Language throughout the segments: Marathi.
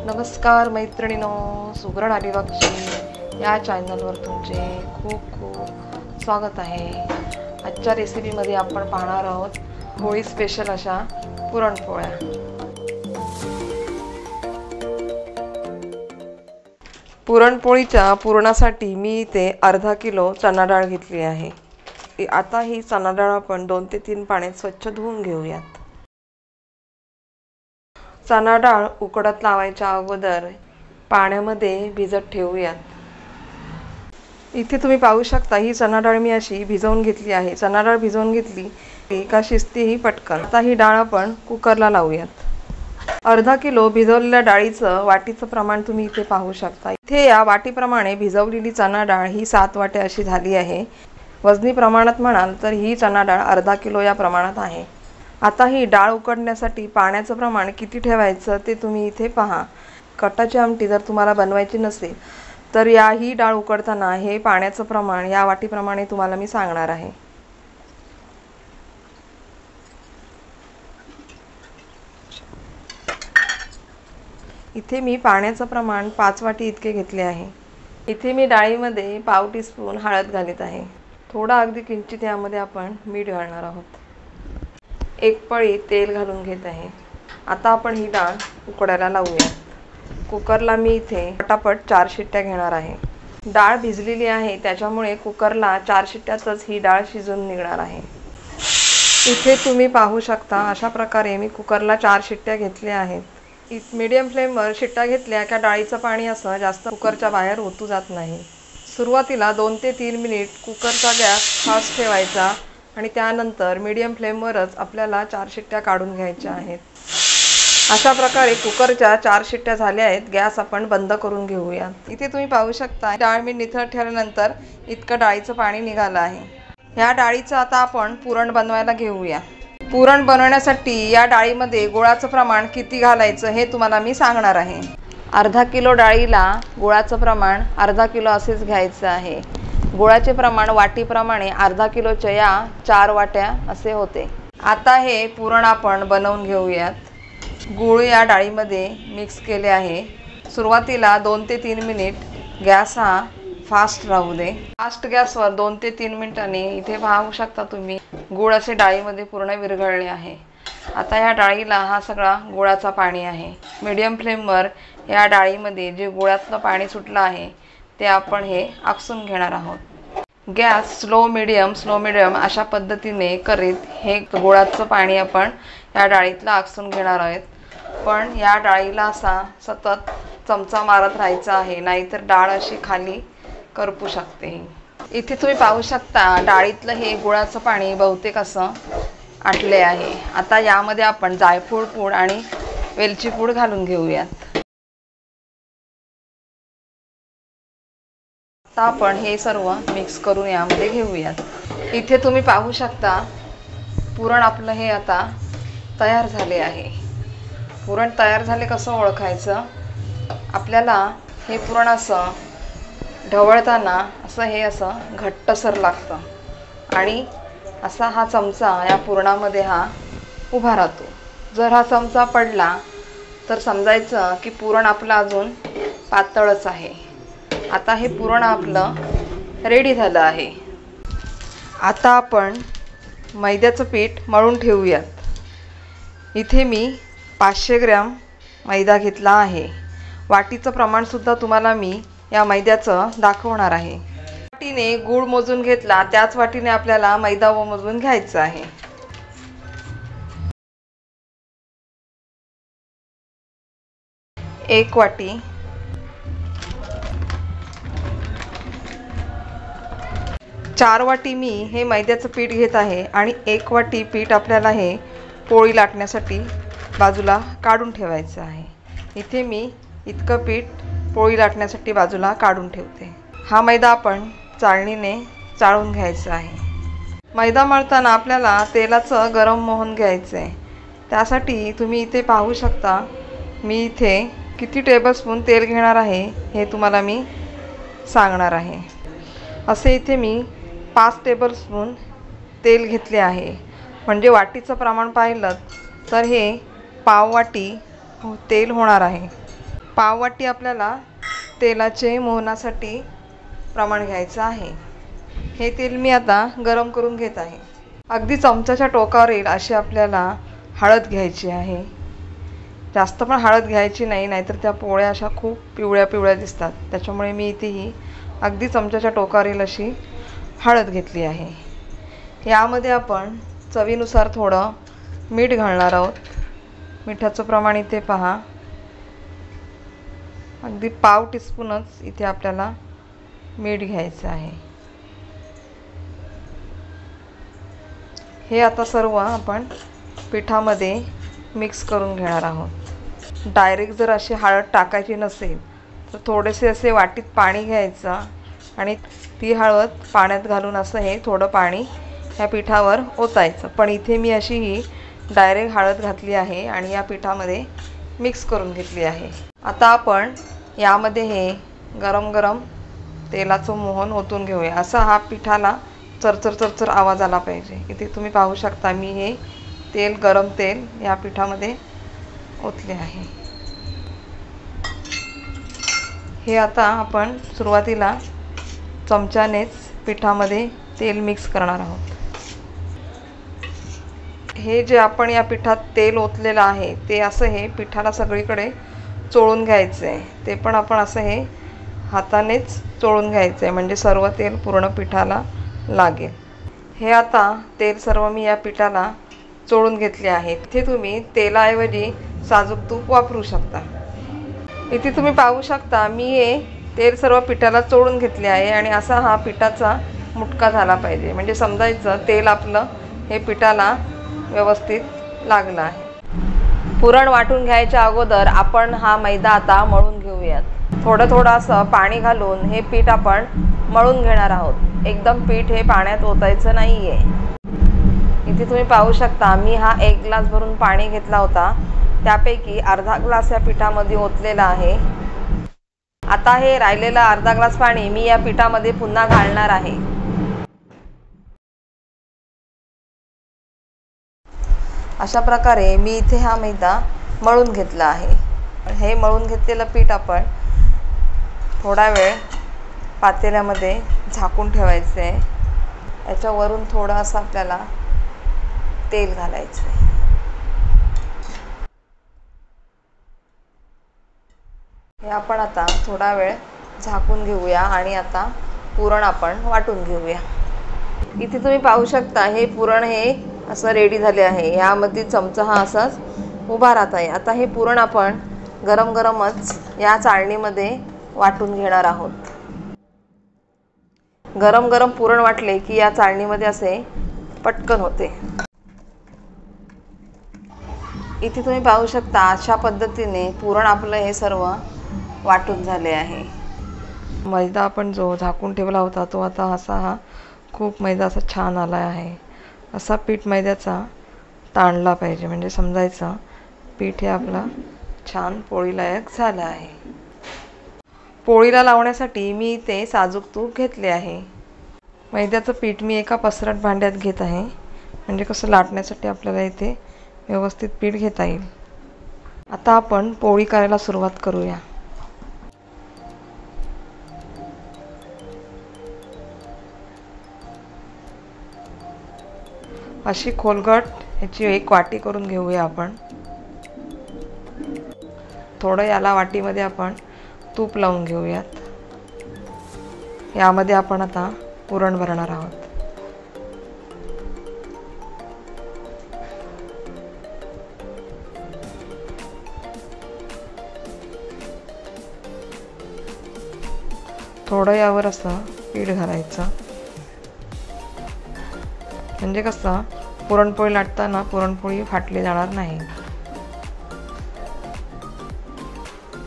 नमस्कार मैत्रिणींनो, सुगरण अलिबागची या चॅनलवर तुमचे खूप खूप स्वागत आहे। आजच्या रेसिपीमध्ये आपण पाहणार आहोत होळी स्पेशल अशा पुरणपोळ्या। पुरणपोळीच्या पुरणासाठी मी इथे अर्धा किलो चणा डाळ घेतली आहे। आता ही चणा डाळ आपण 2 ते 3 पाण्यात स्वच्छ धुवून घेऊयात। चणा डाळ उकडत लावायच्या अगोदर पाण्यामध्ये भिजत ठेवूयात। इथे तुम्ही पाहू शकता ही चणा डाळ मी अशी भिजवून घेतली आहे। चणा डाळ भिजवून घेतली का शिजते ही पटकन। आता ही डाळ आपण कुकरला लावूयात। अर्धा किलो भिजवलेल्या डाळीचं वाटीचं प्रमाण तुम्ही इथे पाहू शकता। इथे या वाटीप्रमाणे भिजवलेली चणा डाळ ही 7 वाट्या अशी झाली आहे। वजनी प्रमाणात म्हणाल तर ही चणा डाळ अर्धा किलो या प्रमाणात आहे। आता ही डाळ उकडण्यासाठी पाण्याचं प्रमाण किती ठेवायचं ते तुम्ही इथे पहा। कटाची आमटी जर तुम्हाला बनवायची नसेल तर ही डाळ उकडताना हे पाण्याचं प्रमाण या वाटीप्रमाणे तुम्हाला मी सांगणार आहे। इथे मी पाण्याचं प्रमाण 5 वाटी इतके घेतले आहे। इथे मी डाळीमध्ये पाव टीस्पून हळद घालत आहे। थोडा अगदी किंचित यामध्ये आपण मीठ घालणार आहोत। 1 पळी तेल घालून घेत आहे। आता आपण ही डाळ उकडायला लावूया। कुकरला मी इथे पटापट 4 शिट्ट्या घेणार आहे। डाळ भिजलेली आहे त्याच्यामुळे कुकरला 4 शिट्ट्यातच ही डाळ शिजून निघणार आहे। इथे तुम्ही पाहू शकता अशा प्रकारे मी कुकरला 4 शिट्ट्या घेतल्या आहेत। मीडियम फ्लेमवर शिट्ट्या घेतल्या का डाळीचं पाणी असं जास्त कुकरच्या बाहेर ओतू जात नाही। सुरुवातीला 2 ते 3 मिनिट कुकरचा गॅस फास्ट ठेवायचा आणि त्यानंतर मीडियम फ्लेमवरच आपल्याला 4 शिट्ट्या काढून घ्यायच्या आहेत। अशा प्रकारे कुकरच्या 4 शिट्ट्या झाल्या आहेत। गॅस आपण बंद करून घेऊया। इथे तुम्ही पाहू शकता डाळ मी निथळ ठेवल्यानंतर इतकं डाळीचं पाणी निघालं आहे। ह्या डाळीचं आता आपण पुरण बनवायला घेऊया। पुरण बनवण्यासाठी या डाळीमध्ये गुळाचं प्रमाण किती घालायचं हे तुम्हाला मी सांगणार आहे। अर्धा किलो डाळीला गुळाचं प्रमाण अर्धा किलो असेच घ्यायचं आहे। गुळाचे प्रमाण वाटीप्रमाणे अर्धा किलोच्या या 4 वाट्या असे होते। आता हे पुरण आपण बनवून घेऊयात। गूळ या डाळीमध्ये मिक्स केले आहे। सुरुवातीला 2 ते 3 मिनिट गॅस हा फास्ट राहू दे। फास्ट गॅसवर 2 ते 3 मिनिटांनी इथे पाहू शकता तुम्ही गूळ असे डाळीमध्ये पूर्ण विरघळले आहे। आता या डाळीला हा सगळा गुळाचा पाणी आहे। मीडियम फ्लेमवर या डाळीमध्ये जे गुळातलं पाणी सुटलं आहे ते आपण हे आकसून घेणार आहोत। गॅस स्लो मीडियम अशा पद्धतीने करीत हे गुळाचं पाणी आपण या डाळीतलं आकसून घेणार आहोत। पण या डाळीला असा सतत चमचा मारत राहायचा आहे, नाहीतर डाळ अशी खाली करपू शकते। इथे तुम्ही पाहू शकता डाळीतलं हे गुळाचं पाणी बहुतेक असं आटले आहे। आता यामध्ये आपण जायफळ पूड आणि वेलची पूड घालून घेऊयात। आता आपण हे सर्व मिक्स करून यामध्ये घेऊयात। इथे तुम्ही पाहू शकता पुरण आपलं हे आता तयार झाले आहे। पुरण तयार झाले कसं ओळखायचं? आपल्याला हे पुरण असं ढवळताना असं घट्टसर लागतं आणि असा हा चमचा या पुरणामध्ये हा उभा राहतो। जर हा चमचा पडला तर समजायचं की पुरण आपलं अजून पातळच आहे। आता हे पुरण आपलं रेडी झालं आहे। आता आपण मैद्याचं पीठ मळून ठेवूयात। इथे मी 500 ग्रॅम मैदा घेतला आहे। वाटीचं प्रमाणसुद्धा तुम्हाला मी या मैद्याचं दाखवणार आहे। वाटीने गूळ मोजून घेतला त्याच वाटीने आपल्याला मैदा मोजून घ्यायचा आहे। एक वाटी, 4 वाटी मी हे मैद्याचं पीठ घेत आहे आणि 1 वाटी पीठ आपल्याला हे पोळी लाटण्यासाठी बाजूला काढून ठेवायचं आहे। इथे मी इतकं पीठ पोळी लाटण्यासाठी बाजूला काढून ठेवते। हा मैदा आपण चाळणीने चाळून घ्यायचा आहे। मैदा मळताना आपल्याला तेलाचं गरम मोहन घ्यायचं आहे। त्यासाठी तुम्ही इथे पाहू शकता मी इथे किती टेबलस्पून तेल घेणार आहे हे तुम्हाला मी सांगणार आहे। असे इथे मी 5 टेबलस्पून तेल घेतले आहे। म्हणजे वाटीचं प्रमाण पाहिलं तर हे पाव वाटी तेल होणार आहे। पाववाटी आपल्याला तेलाचे मोहनासाठी प्रमाण घ्यायचं आहे। हे तेल मी आता गरम करून घेत आहे। अगदी चमच्याच्या टोकावर येईल अशी आपल्याला हळद घ्यायची आहे। जास्त पण हळद घ्यायची नाही, नाहीतर त्या पोळ्या अशा खूप पिवळ्या पिवळ्या दिसतात। त्याच्यामुळे मी इथे ही अगदी चमच्याच्या टोकावर येईल अशी हळद घेतली आहे। यामध्ये आपण चवीनुसार थोडं मीठ घालणार आहोत। मिठाचं प्रमाण इथे पहा, अगदी पाव टीस्पूनच इथे आपल्याला मीठ घ्यायचं आहे। हे आता सर्व आपण पिठामध्ये मिक्स करून घेणार आहोत। डायरेक्ट जर अशी हळद टाकायची नसेल तर थोडेसे असे वाटीत पाणी घ्यायचं आणि ती हळद पाण्यात घालून असं हे थोडं पाणी या पिठावर ओतायचं। पण इथे मी अशी ही डायरेक्ट हळद घातली आहे आणि या पिठामध्ये मिक्स करून घेतली आहे। आता आपण यामध्ये हे गरम गरम तेलाचं मोहन ओतून घेऊया। असा हा पिठाला चरचर चरचर आवाज आला पाहिजे। इथे तुम्ही पाहू शकता मी हे गरम तेल या पिठामध्ये ओतले आहे। हे आता आपण सुरुवातीला चमच्यानेच पिठामध्ये तेल मिक्स करणार आहोत। हे जे आपण या पिठात तेल ओतलेलं आहे ते असं हे पिठाला सगळीकडे चोळून घ्यायचं आहे। ते पण आपण असं हे हातानेच चोळून घ्यायचं आहे, म्हणजे सर्व तेल पूर्ण पिठाला लागेल। हे आता तेल सर्व मी या पिठाला चोळून घेतले आहे। इथे तुम्ही तेलाऐवजी साजूक तूप वापरू शकता। इथे तुम्ही पाहू शकता मी हे तेल सर्व पिठाला चोळून घेतले आहे आणि असा हा पिठाचा मुटका झाला पाहिजे, म्हणजे समजायचं तेल आपलं हे पिठाला व्यवस्थित लागलं आहे। पुरण वाटून घ्यायच्या अगोदर आपण हा मैदा आता मळून घेऊयात। थोडं थोडं असं पाणी घालून हे पीठ आपण मळून घेणार आहोत। एकदम पीठ हे पाण्यात ओतायचं नाही आहे। इथे तुम्ही पाहू शकता मी हा 1 ग्लास भरून पाणी घेतला होता, त्यापैकी अर्धा ग्लास या पिठामध्ये ओतलेला आहे। आता हे राहिलेलं अर्धा ग्लास पाणी मी या पिठामध्ये पुन्हा घालणार आहे। अशा प्रकारे मी इथे हा मैदा मळून घेतला आहे। हे मळून घेतलेलं पीठ आपण थोडा वेळ पातेल्यामध्ये झाकून ठेवायचं आहे। याच्यावरून थोडं असं आपल्याला तेल घालायचं आहे। हे आपण आता थोडा वेळ झाकून घेऊया आणि आता पुरण आपण वाटून घेऊया। इथे तुम्ही पाहू शकता हे पुरण हे असं रेडी झाले आहे। यामध्ये चमचा हा असाच उभा राहत आहे। आता हे पुरण आपण गरम गरमच या चाळणीमध्ये वाटून घेणार आहोत। गरम गरम पुरण वाटले की या चाळणीमध्ये असे पटकन होते। इथे तुम्ही पाहू शकता अशा पद्धतीने पुरण आपलं हे सर्व वाटून झाले आहे। मैदा आपण जो झाकून ठेवला होता तो आता हा खूप मैदा असा छान आला आहे। असा पीठ मैद्याचा ताणला पाहिजे, म्हणजे समजायचं पीठ हे आपलं छान पोळीलायक झालं आहे। पोळीला लावण्यासाठी मी इथे साजूक तूप घेतले आहे। मैद्याचं पीठ मी एका पसरट भांड्यात घेत आहे, म्हणजे कसं लाटण्यासाठी आपल्याला इथे व्यवस्थित पीठ घेता येईल। आता आपण पोळी करायला सुरुवात करूया। अशी खोलगट याची एक वाटी करून घेऊया आपण। थोडं याला वाटीमध्ये आपण तूप लावून घेऊयात। यामध्ये आपण आता पुरण भरणार आहोत। थोडं यावर असं पीठ घालायचं, म्हणजे कसं पुरणपोळी लाटताना पुरणपोळी फाटली जाणार नाही।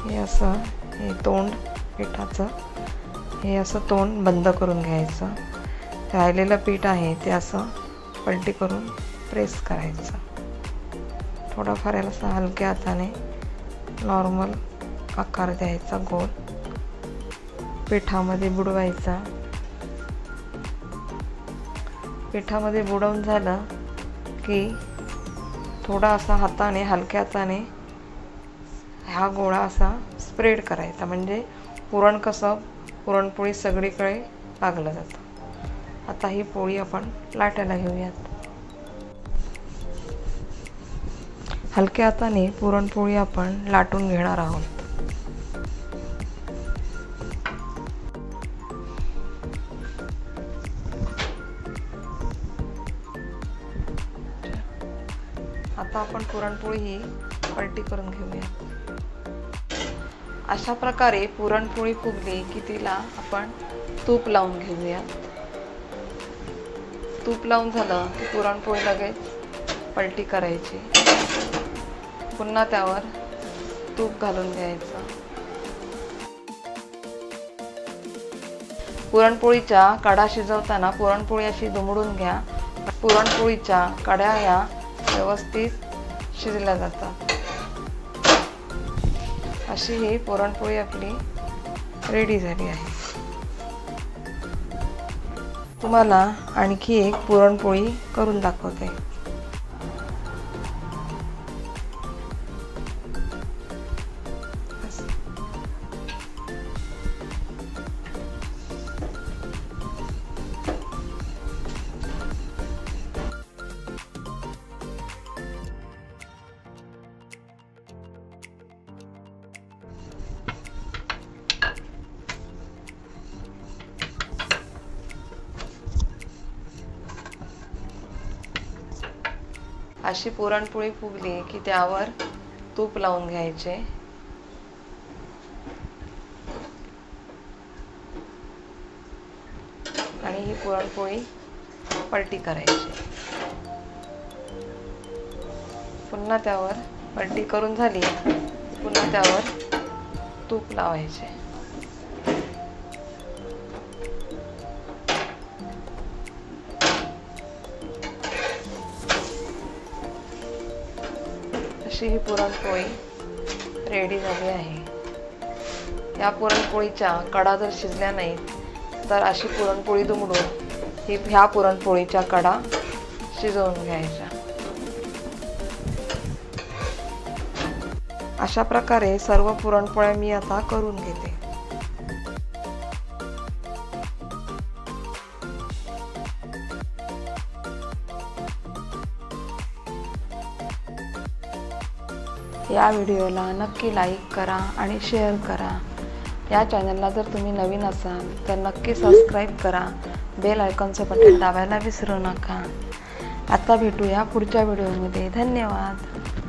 हे असं हे तोंड पिठाचं हे असं तोंड बंद करून घ्यायचं। राहिलेलं पीठ आहे ते असं पलटी करून प्रेस करायचं। थोडंफार याला असं हलक्या हाताने नॉर्मल आकार द्यायचा, गोल पिठामध्ये बुडवायचा। पिठामध्ये बुडवून झालं की थोडा असा हाताने हलक्या हाताने हा गोळा असा स्प्रेड करायचा, म्हणजे पुरण कसं पुरणपोळी सगळीकडे लागलं जातं। आता ही पोळी आपण लाटायला घेऊयात। हलक्या हाताने पुरणपोळी आपण लाटून घेणार आहोत। आता आपण पुरणपोळी ही पलटी करून घेऊया। अशा प्रकारे पुरणपोळी फुगली की तिला आपण तूप लावून घेऊया। तूप लावून झालं की पुरणपोळी लगेच पलटी करायची, पुन्हा त्यावर तूप घालून द्यायचं। पुरणपोळीच्या कडा शिजवताना पुरणपोळी अशी दुमडून घ्या। पुरणपोळीच्या कड्या या व्यवस्थित शिजल्या जातात। अशी ही पुरणपोळी आपली रेडी झाली आहे। तुम्हाला आणखी एक पुरणपोळी करून दाखवते। अशी पुरणपोळी फुगली की त्यावर तूप लावून घ्यायचे आणि ही पुरणपोळी पलटी करायची। पुन्हा त्यावर पलटी करून झाली, पुन्हा त्यावर तूप लावायचे। अशी ही पुरणपोळी रेडी झाली आहे। या पुरणपोळीच्या कडा जर शिजल्या नाहीत तर अशी पुरणपोळी दुमडून ह्या पुरणपोळीच्या कडा शिजवून घ्यायच्या। अशा प्रकारे सर्व पुरणपोळ्या मी आता करून घेते। या व्हिडिओला नक्की लाईक करा आणि शेअर करा। या चॅनलला जर तुम्ही नवीन असाल तर नक्की सबस्क्राईब करा। बेल आयकॉनचं बटन दाबायला विसरू नका। आता भेटूया पुढच्या व्हिडिओमध्ये। धन्यवाद।